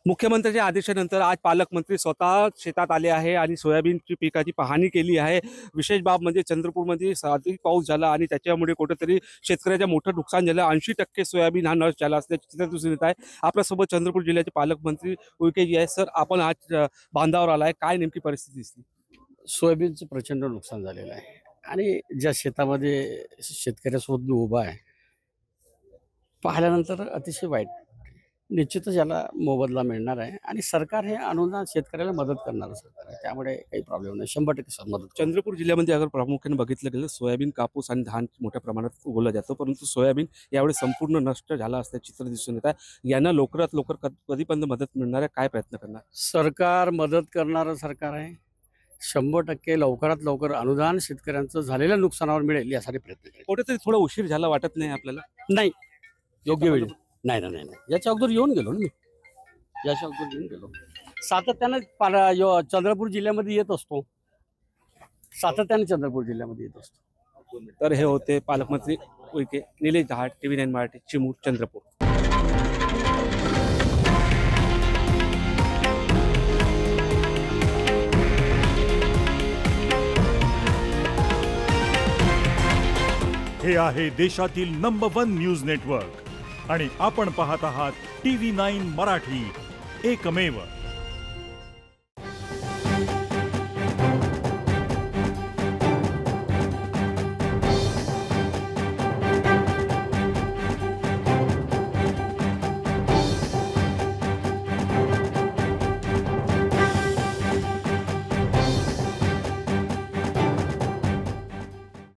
मुख्यमंत्र्यांच्या आदेशानंतर आज पालकमंत्री स्वतः शेतात आले आहे आणि सोयाबीनची पिकाची पाहणी केली आहे। विशेष बाब म्हणजे चंद्रपूरमध्ये सर्वाधिक पाऊस झाला आणि त्याच्यामुळे कुठेतरी शेतकऱ्याचं मोठं नुकसान झालं। 80% सोयाबीन हा नष्ट झाला असल्याचे चित्र दिसून येत आहे। आपल्यासोबत चंद्रपूर जिल्ह्याचे पालकमंत्री उईके जी आहे। सर, आपण आज बांधावर आलाय, काय नेमकी परिस्थिती दिसली? सोयाबीनचं प्रचंड नुकसान झालेलं आहे आणि ज्या शेतामध्ये शेतकऱ्यासोबत मी उभा आहे पाहिल्यानंतर अतिशय वाईट। निश्चितच याला मोबदला मिळणार आहे आणि सरकार हे अनुदान शेतकऱ्याला मदत करणारं सरकार आहे, त्यामुळे काही प्रॉब्लेम नाही। 100% मदत करणार। चंद्रपूर जिल्ह्यामध्ये अगर प्रामुख्याने बघितलं गेलं सोयाबीन, कापूस आणि धान मोठ्या प्रमाणात उगवलं जातं, परंतु सोयाबीन यावेळी संपूर्ण नष्ट झाला असल्याचे चित्र दिसून येत आहे। यांना लवकरात लवकर कधीपर्यंत मदत मिळणार आहे, काय प्रयत्न करणार? सरकार मदत करणारं सरकार आहे। 100% लवकरात लवकर अनुदान शेतकऱ्यांचं झालेल्या नुकसानावर मिळेल यासाठी प्रयत्न करेल। कुठेतरी थोडा उशीर झाला वाटत नाही आपल्याला? नाही, योग्य वेळी नाही ना नाही नाही याच्या अगोदर येऊन गेलो ना मी, याच्या अगोदर येऊन गेलो। सातत्यानं चंद्रपूर जिल्ह्यामध्ये येत असतो, सातत्याने चंद्रपूर जिल्ह्यामध्ये येत असतो। तर हे होते पालकमंत्री उईके। निलेश दहाड, TV9 मराठी, चिमूर, चंद्रपूर। हे आहे देशातील नंबर 1 न्यूज नेटवर्क आणि आपण पाहत आहात TV9 मराठी, एकमेव।